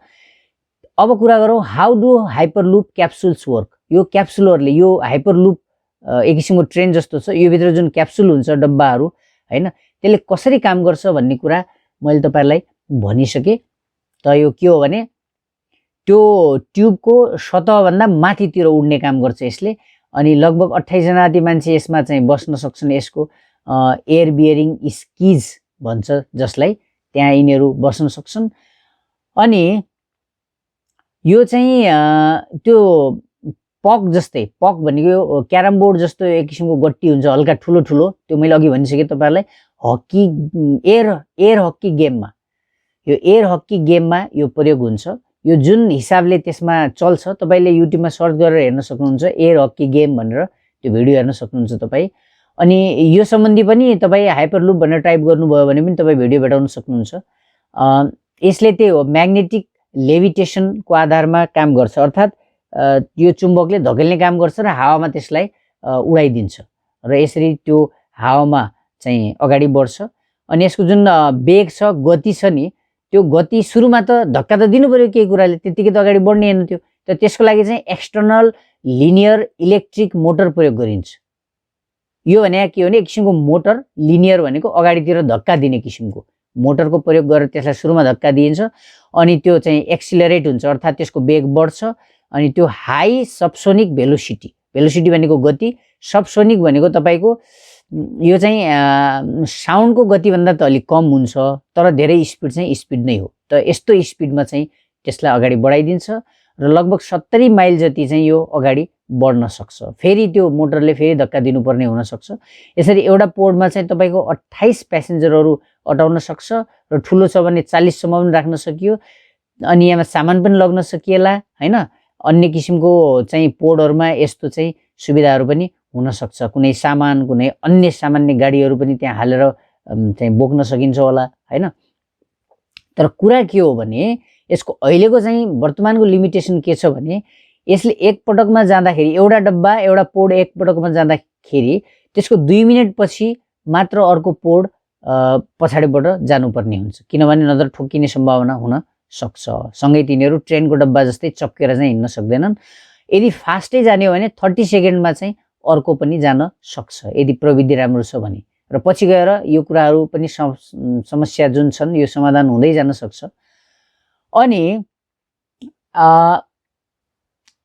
अब कुरा गरौँ हाउ डु हाइपरलुप क्याप्सुल्स वर्क। यो क्याप्सुलहरूले, यो हाइपरलुप एक किसिमको ट्रेन जस्तो छ, यो भित्र जुन क्याप्सुल हुन्छ डब्बाहरू हैन, त्यसले कसरी काम गर्छ भन्ने कुरा मैले तपाईँलाई भनिसकेँ। त यो के हो भने त्यो ट्युबको सतहभन्दा माथितिर उड्ने काम गर्छ यसले। अनि लगभग 28 जना जति मान्छे यसमा चाहिँ बस्न सक्छन्। यसको एयर बियरिङ स्किज भन्छ जसलाई, त्यहाँ यिनीहरू बस्न सक्छन्। अनि यो चाहिँ त्यो पक जस्तै, पक भनेको यो क्यारम बोर्ड जस्तो एक किसिमको गट्टी हुन्छ हल्का ठुलो ठुलो, त्यो मैले अघि भनिसकेँ तपाईँहरूलाई। हकी एयर हकी गेममा, यो एयर हकी गेममा यो प्रयोग हुन्छ। यो जुन हिसाबले त्यसमा चल्छ तपाईँले युट्युबमा सर्च गरेर हेर्न सक्नुहुन्छ, एयर हकी गेम भनेर त्यो भिडियो हेर्न सक्नुहुन्छ तपाईँ। अनि यो सम्बन्धी पनि तपाईँ हाइपरलुप भनेर टाइप गर्नुभयो भने पनि तपाईँ भिडियो भेटाउन सक्नुहुन्छ। यसले त्यही हो, म्याग्नेटिक लेभिटेसनको आधारमा काम गर्छ, अर्थात् यो चुम्बकले धकेल्ने काम गर्छ र हावामा त्यसलाई उडाइदिन्छ र यसरी त्यो हावामा चाहिँ अगाडि बढ्छ। अनि यसको जुन वेग छ, गति छ नि, त्यो गति सुरुमा त धक्का त दिनु पर्यो केही कुराले, त्यतिकै त अगाडि बढ्ने होइन त्यो। त त्यसको लागि चाहिँ एक्सटर्नल लिनियर इलेक्ट्रिक मोटर प्रयोग गरिन्छ। यो भने के हो भने एक किसिमको मोटर, लिनियर भनेको अगाडितिर धक्का दिने किसिमको मोटरको प्रयोग गरेर त्यसलाई सुरुमा धक्का दिइन्छ। अनि त्यो चाहिँ एक्सिलरेट हुन्छ, अर्थात् त्यसको वेग बढ्छ। अनि त्यो हाई सबसोनिक भेलोसिटी, भेलोसिटी भनेको गति, सबसोनिक भनेको तपाईँको यो चाहिँ साउन्डको गतिभन्दा त अलिक कम हुन्छ, तर धेरै स्पिड चाहिँ स्पिड नै हो। त यस्तो स्पिडमा चाहिँ त्यसलाई अगाडि बढाइदिन्छ र लगभग 70 माइल जति चाहिँ यो अगाडि बढ्न सक्छ। फेरि त्यो मोटरले फेरि धक्का दिनुपर्ने हुनसक्छ। यसरी एउटा पोडमा चाहिँ तपाईँको 28 प्यासेन्जरहरू अटाउन सक्छ र ठुलो छ भने 40 सम्म पनि राख्न सकियो। अनि यहाँ सामान पनि लग्न सकिएला हैन। अन्य किसिमको चाहिँ पोडहरूमा यस्तो चाहिँ सुविधाहरू पनि हुन सक्छ। कुनै सामान, कुनै अन्य सामान्य गाडीहरू पनि त्यहाँ हालेर चाहिँ बोक्न सकिन्छ होला हैन। तर कुरा के हो भने यसको अहिलेको चाहिँ वर्तमानको लिमिटेसन के छ भने यसले एक पटकमा जाँदाखेरि एउटा डब्बा, एउटा पोड एक पटकमा जाँदाखेरि त्यसको 2 मिनेट पछि मात्र अर्को पोड पछाडिबाट जानुपर्ने हुन्छ, किनभने नत्र ठोकिने सम्भावना हुन सक्छ। सँगै तिनीहरू ट्रेनको डब्बा जस्तै चप्केर चाहिँ हिँड्न सक्दैनन्। यदि फास्टै जाने हो भने 30 सेकेन्डमा चाहिँ अर्को पनि जान सक्छ यदि प्रविधि राम्रो छ भने। र पछि गएर यो कुराहरू पनि समस्या जुन छन् यो समाधान हुँदै जान सक्छ। अनि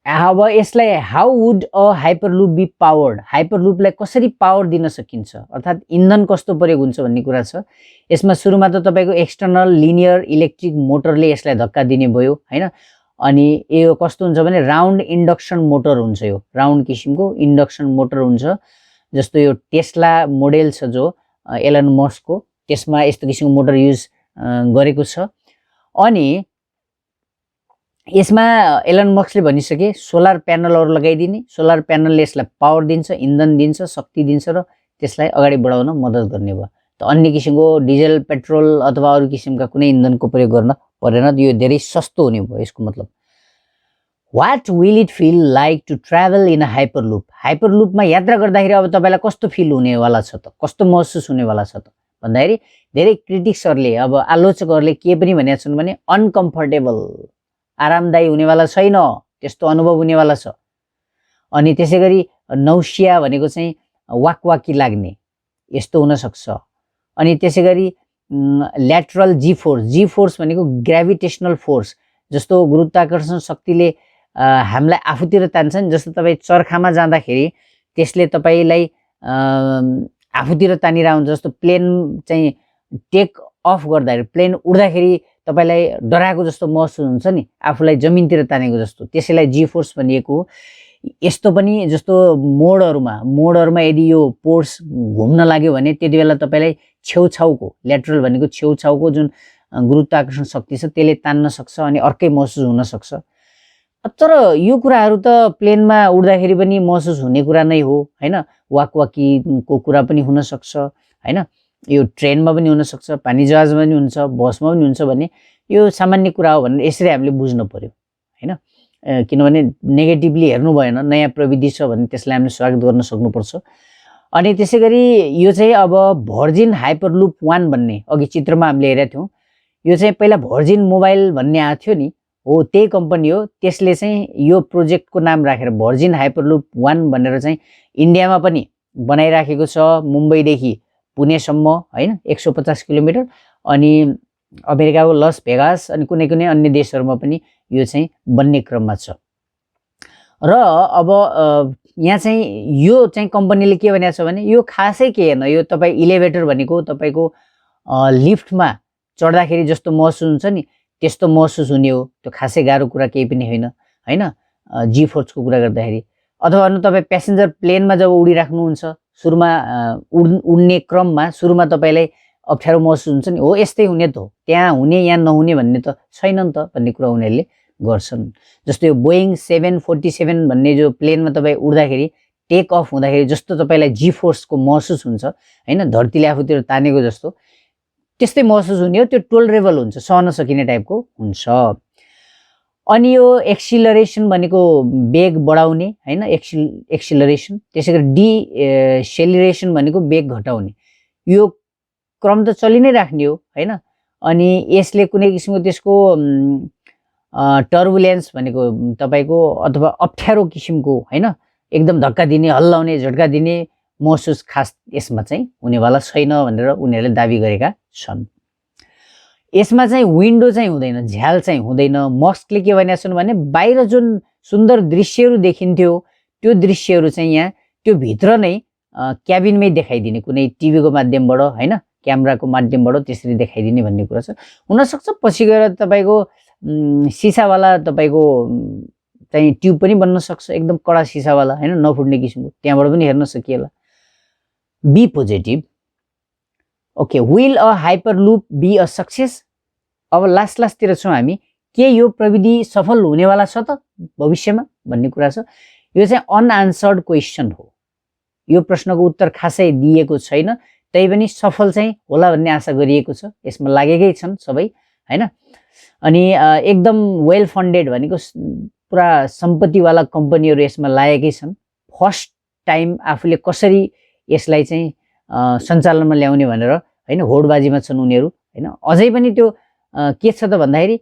अब यसलाई how would a hyperloop be powered, हाइपरलुपलाई कसरी पावर दिन सकिन्छ अर्थात् इन्धन कस्तो प्रयोग हुन्छ भन्ने कुरा छ। यसमा सुरुमा त तपाईँको एक्सटर्नल लिनियर इलेक्ट्रिक मोटरले यसलाई धक्का दिने भयो हैन। अनि यो कस्तो हुन्छ भने राउन्ड इन्डक्सन मोटर हुन्छ। यो राउन्ड किसिमको इन्डक्सन मोटर हुन्छ, जस्तो यो टेस्ला मोडेल छ जो एलन मस्कको, त्यसमा यस्तो किसिमको मोटर युज गरेको छ। अनि यसमा एलन मस्कले भनिसके सोलर प्यानलहरू लगाइदिने, सोलर प्यानलले यसलाई पावर दिन्छ, इन्धन दिन्छ, शक्ति दिन्छ र त्यसलाई अगाडि बढाउन मद्दत गर्ने भयो। त अन्य किसिमको डिजल, पेट्रोल अथवा अरू किसिमका कुनै इन्धनको प्रयोग गर्न परेन। यो धेरै सस्तो हुने भयो यसको मतलब। What will it feel like to travel in a hyperloop, हाइपरलुपमा यात्रा गर्दाखेरि अब तपाईँलाई कस्तो फिल हुनेवाला छ त, कस्तो महसुस हुनेवाला छ त भन्दाखेरि धेरै क्रिटिक्सहरूले, अब आलोचकहरूले के पनि भनेका छन् भने अनकम्फर्टेबल, आरामदायी हुनेवाला छैन, त्यस्तो अनुभव हुनेवाला छ। अनि त्यसै गरी नौसिया भनेको चाहिँ वाकवाकी लाग्ने यस्तो हुनसक्छ। अनि त्यसै गरी ल्याटरल जी फोर्स, जी फोर्स भनेको ग्राभिटेसनल फोर्स, जस्तो गुरुत्वाकर्षण शक्तिले हामीलाई आफूतिर तान्छ नि। जस्तो तपाईँ चर्खामा जाँदाखेरि त्यसले तपाईँलाई आफूतिर तानिरहेको हुन्छ। जस्तो प्लेन चाहिँ टेक अफ गर्दाखेरि, प्लेन उड्दाखेरि तपाईँलाई डराएको जस्तो महसुस हुन्छ नि, आफूलाई जमिनतिर तानेको जस्तो, त्यसैलाई जी फोर्स भनिएको हो। यस्तो पनि जस्तो मोडहरूमा यदि यो पोर्स घुम्न लाग्यो भने त्यति बेला तपाईँलाई छेउछाउको, ल्याटरल भनेको छेउछाउको जुन गुरुत्वाकर्षण शक्ति छ त्यसले तान्न सक्छ अनि अर्कै महसुस हुन सक्छ। तर यो कुराहरू त प्लेनमा उड्दाखेरि पनि महसुस हुने कुरा नै हो हैन। वाकवाकीको कुरा पनि हुन सक्छ हैन। यो ट्रेनमा पनि हुन सक्छ, पानी जहाजमा पनि हुन्छ, बसमा पनि हुन्छ भने यो सामान्य कुरा हो भनेर यसरी हामीले बुझ्नु पर्यो हैन। किनभने नेगेटिभली हेर्नु भएन, नयाँ प्रविधि छ भने त्यसलाई हामीले स्वागत गर्न सक्नुपर्छ। अनि त्यसै गरी यो चाहिँ अब भर्जिन हाइपरलुप 1 भन्ने अघि चित्रमा हामीले हेरेका थियौँ। यो चाहिँ पहिला भर्जिन मोबाइल भन्ने आएको थियो नि, हो त्यही कम्पनी हो। त्यसले चाहिँ यो प्रोजेक्टको नाम राखेर भर्जिन हाइपरलुप 1 भनेर चाहिँ इन्डियामा पनि बनाइराखेको छ, मुम्बईदेखि पुणेसम्म हैन 150 किलोमिटर। अनि अमेरिकाको लस भेगास अनि कुनै कुनै अन्य देशहरूमा पनि यो चाहिँ बन्ने क्रममा छ। र अब यहाँ चाहिँ यो चाहिँ कम्पनीले के भनेको छ भने यो खासै के हैन, यो तपाईँ इलेभेटर भनेको तपाईँको लिफ्टमा चढ्दाखेरि जस्तो महसुस हुन्छ नि त्यस्तो महसुस हुने हो। त्यो खासै गाह्रो कुरा केही पनि होइन हैन, जी फोर्सको कुरा गर्दाखेरि। अथवा तपाईँ प्यासेन्जर प्लेनमा जब उडिराख्नुहुन्छ, सुरुमा उड्ने क्रममा सुरुमा तपाईँलाई अप्ठ्यारो महसुस हुन्छ नि, हो यस्तै हुने त हो, त्यहाँ हुने यहाँ नहुने भन्ने त छैन नि त भन्ने कुरा उनीहरूले गर्छन्। जस्तो यो बोइङ 747 भन्ने जो प्लेनमा तपाईँ उड्दाखेरि टेक अफ हुँदाखेरि जस्तो तपाईँलाई जी फोर्सको महसुस हुन्छ हैन, धरतीले आफूतिर तानेको जस्तो त्यस्तै महसुस हुने हो। त्यो टोलरेबल हुन्छ, सहन सकिने टाइपको हुन्छ। अनि यो एक्सिलरेसन भनेको वेग बढाउने हैन, एक्सिलरेसन। त्यसै गरी डिसेलिरेसन भनेको वेग घटाउने। यो क्रम त चलि नै राख्ने हो हैन। अनि यसले कुनै किसिमको त्यसको टर्बुलेन्स भनेको तपाईँको अथवा अप्ठ्यारो किसिमको हैन, एकदम धक्का दिने, हल्लाउने, झट्का दिने महसुस खास यसमा चाहिँ हुनेवाला छैन भनेर उनीहरूले दाबी गरेका छन्। यसमा चाहिँ विन्डो चाहिँ हुँदैन, झ्याल चाहिँ हुँदैन। मस्कले के भनेका छन् भने बाहिर जुन सुन्दर दृश्यहरू देखिन्थ्यो त्यो दृश्यहरू चाहिँ यहाँ त्यो भित्र नै क्याबिनमै देखाइदिने, कुनै टिभीको माध्यमबाट हैन, क्यामेराको माध्यमबाट त्यसरी देखाइदिने भन्ने कुरा छ। हुनसक्छ पछि गएर तपाईँको सिसावाला तपाईँको चाहिँ ट्युब पनि बन्न सक्छ, एकदम कडा सिसावाला हैन, नफुट्ने किसिमको, त्यहाँबाट पनि हेर्न सकिएला। B positive. Okay, will a hyperloop be a success? अब लास्टतिर छौँ हामी, के यो प्रविधि सफल हुनेवाला छ त भविष्यमा भन्ने कुरा छ। यो चाहिँ अनआन्सर्ड क्वेसन हो, यो प्रश्नको उत्तर खासै दिएको छैन, तैपनि सफल चाहिँ होला भन्ने आशा गरिएको छ, यसमा लागेकै छन् सबै हैन। अनि एकदम वेल फन्डेड भनेको पुरा सम्पत्तिवाला कम्पनीहरू यसमा लागेकै छन्। फर्स्ट टाइम आफूले कसरी यसलाई चाहिँ सञ्चालनमा ल्याउने भनेर हैन होडबाजीमा छन् उनीहरू हैन। अझै पनि त्यो के छ त भन्दाखेरि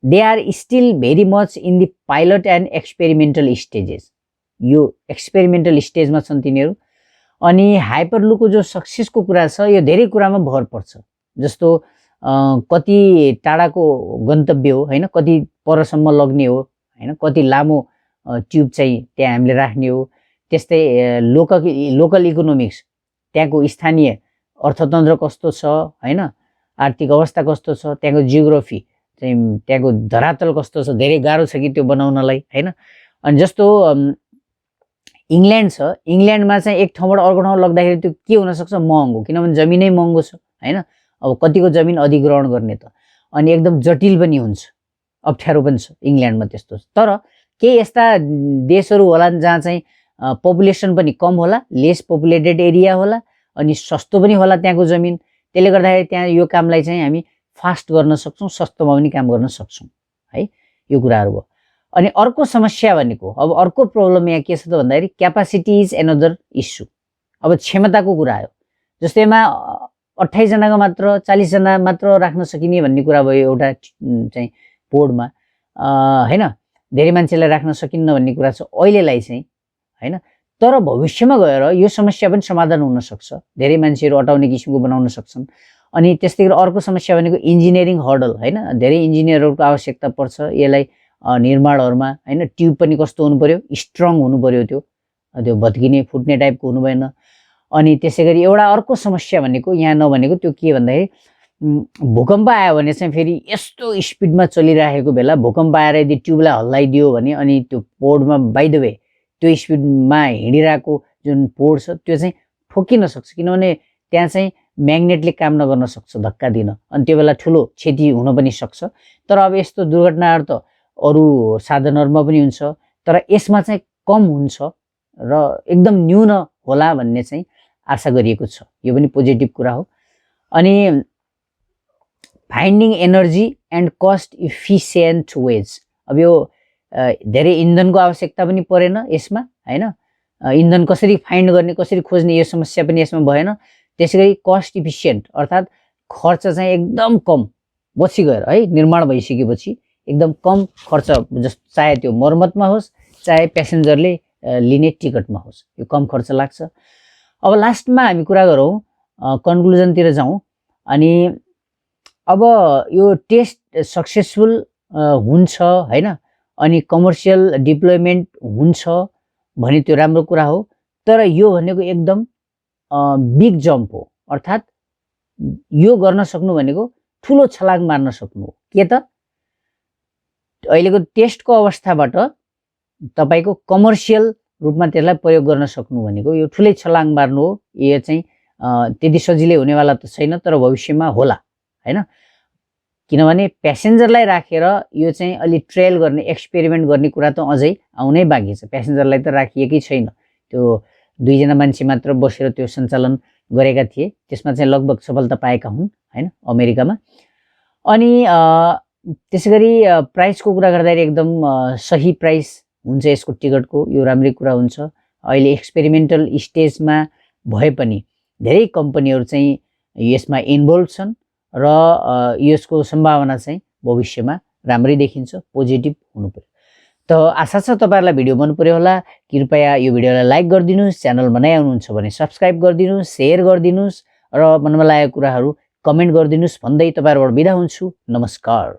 they are still very much in the pilot and experimental stages, यो एक्सपेरिमेन्टल स्टेजमा छन् तिनीहरू। अनि हाइपरलुपको जो सक्सेसको कुरा छ, यो धेरै कुरामा भर पर्छ, जस्तो कति टाढाको गन्तव्य हो हैन, कति परसम्म लग्ने हो हैन, कति लामो ट्युब चाहिँ त्यहाँ हामीले राख्ने हो, त्यस्तै लोकल इकोनोमिक्स, त्यहाँको स्थानीय अर्थतन्त्र कस्तो छ हैन, आर्थिक अवस्था कस्तो छ, त्यहाँको जियोग्राफी चाहिँ त्यहाँको धरातल कस्तो छ, धेरै गाह्रो छ कि त्यो बनाउनलाई हैन। अनि जस्तो इङ्ल्यान्ड छ, इङ्ल्यान्डमा चाहिँ एक ठाउँबाट अर्को ठाउँ लग्दाखेरि त्यो के हुनसक्छ, महँगो, किनभने जमिनै महँगो छ हैन। अब कतिको जमिन अधिग्रहण गर्ने त, अनि एकदम जटिल पनि हुन्छ, अप्ठ्यारो पनि छ इङ्ल्यान्डमा त्यस्तो। तर केही यस्ता देशहरू होलान् जहाँ चाहिँ पपुलेसन पनि कम होला, लेस पपुलेटेड एरिया होला, अनि सस्तो पनि होला त्यहाँको जमिन, त्यसले गर्दाखेरि त्यहाँ यो कामलाई चाहिँ हामी फास्ट गर्न सक्छौँ, सस्तोमा पनि काम गर्न सक्छौँ है, यो कुराहरू भयो। अनि अर्को समस्या भनेको, अब अर्को प्रब्लम यहाँ के छ त भन्दाखेरि क्यापासिटी इज एनदर इस्यु। अब क्षमताको कुरा आयो, जस्तै यसमा 28 जनाको मात्र 40 जना मात्र राख्न सकिने भन्ने कुरा भयो एउटा चाहिँ बोर्डमा हैन, धेरै मान्छेलाई राख्न सकिन्न भन्ने कुरा छ अहिलेलाई चाहिँ हैन। तर भविष्यमा गएर यो समस्या पनि समाधान हुन सक्छ, धेरै मान्छेहरू अटाउने किसिमको बनाउन सक्छन्। अनि त्यस्तै गरी अर्को समस्या भनेको इन्जिनियरिङ हर्डल हैन, धेरै इन्जिनियरहरूको आवश्यकता पर्छ यसलाई निर्माणहरुमा हैन। ट्युब पनि कस्तो हुनु पर्यो, स्ट्रङ हुनु पर्यो, त्यो भत्किने फुट्ने टाइपको हुनु भएन। अनि त्यसैगरी एउटा अर्को समस्या भनेको यहाँ नभनेको त्यो के भन्दाखेरि भूकम्प आयो भने चाहिँ फेरि यस्तो स्पिडमा चलिरहेको बेला भूकम्प आएर यदि ट्युबलाई हल्लाइदियो भने अनि त्यो पोर्टमा बाइ द वे त्यो स्पिडमा हिँडिरहेको जुन पोर्ट छ त्यो चाहिँ ठोकिन सक्छ, किनभने त्यहाँ चाहिँ म्याग्नेटले काम नगर्न सक्छ धक्का दिन, अनि त्यो बेला ठुलो क्षति हुन पनि सक्छ। तर अब यस्तो दुर्घटनाहरू त अरू साधनहरुमा पनि हुन्छ, तर यसमा चाहिँ कम हुन्छ र एकदम न्यून होला भन्ने चाहिँ आशा गरिएको छ। यो पनि पोजिटिभ कुरा हो। अनि finding energy and cost efficient ways, अब यो धेरै इन्धनको आवश्यकता पनि परेन यसमा हैन। इन्धन कसरी फाइन्ड गर्ने, कसरी खोज्ने, यो समस्या पनि यसमा भएन। त्यसैगरी कस्ट इफिसिएन्ट अर्थात् खर्च चाहिँ एकदम कम बची गएर है, निर्माण भइसकेपछि एकदम कम खर्च, जस्तो चाहे त्यो मर्मतमा होस् चाहे प्यासेन्जरले लिने टिकटमा होस्, यो कम खर्च लाग्छ। अब लास्टमा हामी कुरा गरौँ, कन्क्लुजनतिर जाउँ। अनि अब यो टेस्ट सक्सेसफुल हुन्छ हैन, अनि कमर्सियल डिप्लोयमेन्ट हुन्छ भने त्यो राम्रो कुरा हो। तर यो भनेको एकदम बिग जम्प हो, अर्थात् यो गर्न सक्नु भनेको ठुलो छलाङ मार्न सक्नु हो। के त अहिलेको टेस्टको अवस्थाबाट तपाईको कमर्सियल रूपमा त्यसलाई प्रयोग गर्न सक्नु भनेको यो ठुलै छलाङ मार्नु हो। यो चाहिँ त्यति सजिलै हुनेवाला त छैन, तर भविष्यमा होला हैन। किनभने प्यासेन्जरलाई राखेर यो चाहिँ अलि ट्रायल गर्ने, एक्सपेरिमेन्ट गर्ने कुरा त अझै आउनै बाँकी छ। प्यासेन्जरलाई त राखिएकै छैन, त्यो 2 जना मान्छे मात्र बसेर त्यो सञ्चालन गरेका थिए, त्यसमा चाहिँ लगभग सफलता पाएका हुन् हैन अमेरिकामा। अनि त्यसैगरी प्राइसको कुरा गर्दाखेरि एकदम सही प्राइस हुन्छ यसको टिकटको, यो राम्रै कुरा हुन्छ। अहिले एक्सपेरिमेन्टल स्टेजमा भए पनि धेरै कम्पनीहरू चाहिँ यसमा इन्भल्भ छन् र यसको सम्भावना चाहिँ भविष्यमा राम्रै देखिन्छ, पोजिटिभ हुनु पर्यो। त आशा छ तपाईहरुलाई भिडियो मन पर्यो होला। कृपया यो भिडियोलाई लाइक गरिदिनुस्, च्यानलमा नयाँ हुनुहुन्छ भने सब्स्क्राइब गरिदिनुस्, शेयर गरिदिनुस् र मनमा लागेको कुराहरू कमेन्ट गरिदिनुस् भन्दै तपाईहरुबाट बिदा हुन्छु। नमस्कार।